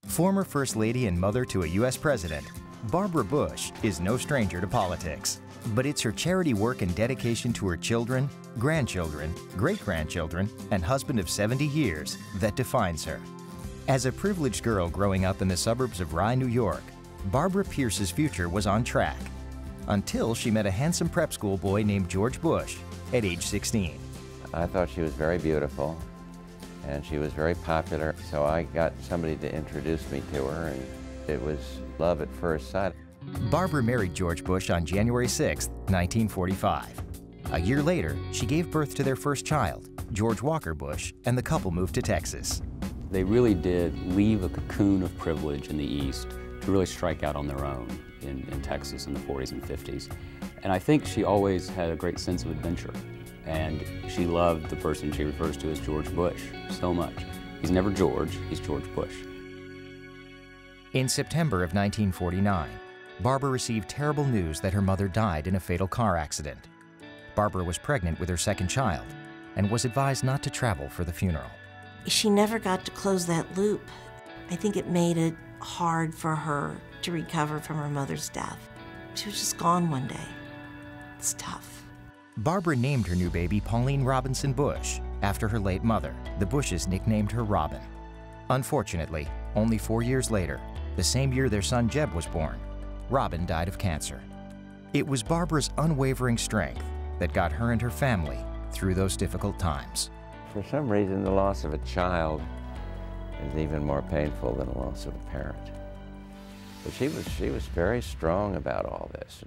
Former First Lady and mother to a U.S. President, Barbara Bush is no stranger to politics. But it's her charity work and dedication to her children, grandchildren, great-grandchildren, and husband of 70 years that defines her. As a privileged girl growing up in the suburbs of Rye, New York, Barbara Pierce's future was on track, until she met a handsome prep school boy named George Bush at age 16. I thought she was very beautiful, and she was very popular, so I got somebody to introduce me to her, and it was love at first sight. Barbara married George Bush on January 6, 1945. A year later, she gave birth to their first child, George Walker Bush, and the couple moved to Texas. They really did leave a cocoon of privilege in the East to really strike out on their own in Texas in the 40s and 50s. And I think she always had a great sense of adventure. And she loved the person she refers to as George Bush so much. He's never George, he's George Bush. In September of 1949, Barbara received terrible news that her mother died in a fatal car accident. Barbara was pregnant with her second child and was advised not to travel for the funeral. She never got to close that loop. I think it made it hard for her to recover from her mother's death. She was just gone one day. It's tough. Barbara named her new baby Pauline Robinson Bush after her late mother. The Bushes nicknamed her Robin. Unfortunately, only 4 years later, the same year their son Jeb was born, Robin died of cancer. It was Barbara's unwavering strength that got her and her family through those difficult times. For some reason, the loss of a child is even more painful than the loss of a parent. But she was very strong about all this.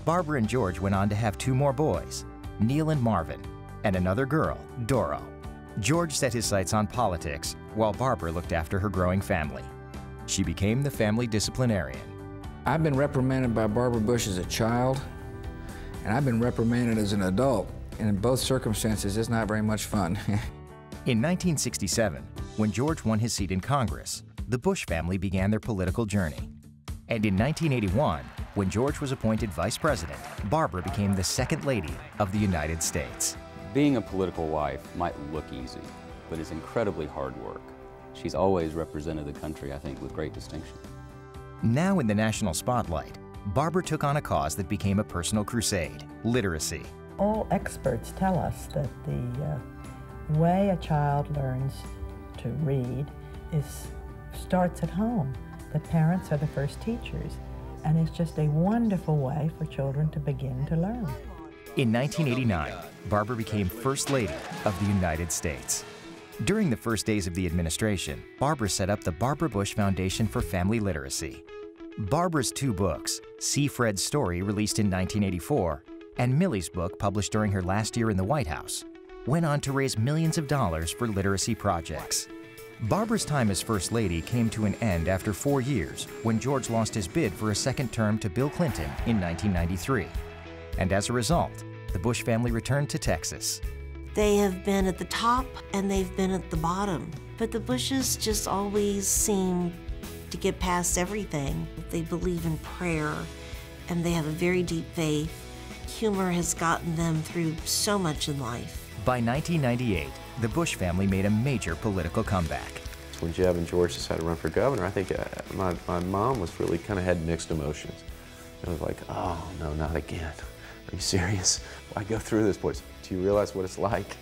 Barbara and George went on to have 2 more boys, Neil and Marvin, and another girl, Doro. George set his sights on politics, while Barbara looked after her growing family. She became the family disciplinarian. I've been reprimanded by Barbara Bush as a child, and I've been reprimanded as an adult. And in both circumstances, it's not very much fun. In 1967, when George won his seat in Congress, the Bush family began their political journey. And in 1981, when George was appointed vice president, Barbara became the second lady of the United States. Being a political wife might look easy, but it's incredibly hard work. She's always represented the country, I think, with great distinction. Now in the national spotlight, Barbara took on a cause that became a personal crusade: literacy. All experts tell us that the way a child learns to read starts at home. The parents are the first teachers, and it's just a wonderful way for children to begin to learn. In 1989, Barbara became First Lady of the United States. During the first days of the administration, Barbara set up the Barbara Bush Foundation for Family Literacy. Barbara's 2 books, See Fred's Story, released in 1984, and Millie's book, published during her last year in the White House, went on to raise millions of dollars for literacy projects. Barbara's time as First Lady came to an end after 4 years when George lost his bid for a second term to Bill Clinton in 1993. And as a result, the Bush family returned to Texas. They have been at the top and they've been at the bottom, but the Bushes just always seem to get past everything. They believe in prayer and they have a very deep faith. Humor has gotten them through so much in life. By 1998, the Bush family made a major political comeback. When Jeb and George decided to run for governor, I think my mom was really kind of had mixed emotions. It was like, oh, no, not again. Are you serious? Why go through this place? Do you realize what it's like?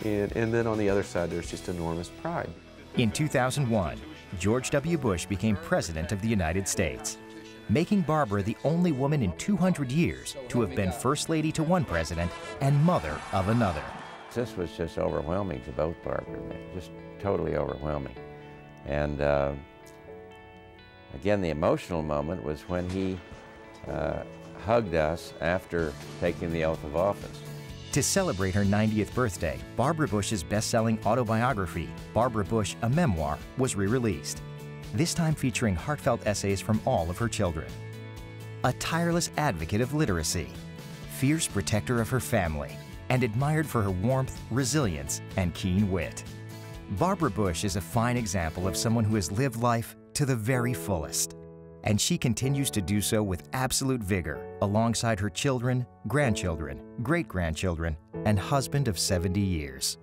And then on the other side, there's just enormous pride. In 2001, George W. Bush became President of the United States, making Barbara the only woman in 200 years to have been First Lady to one president and mother of another. This was just overwhelming to both Barbara and me, just totally overwhelming. And again, the emotional moment was when he hugged us after taking the oath of office. To celebrate her 90th birthday, Barbara Bush's best-selling autobiography, Barbara Bush, a Memoir, was re-released, this time featuring heartfelt essays from all of her children. A tireless advocate of literacy, fierce protector of her family, and admired for her warmth, resilience, and keen wit. Barbara Bush is a fine example of someone who has lived life to the very fullest. And she continues to do so with absolute vigor alongside her children, grandchildren, great-grandchildren, and husband of 70 years.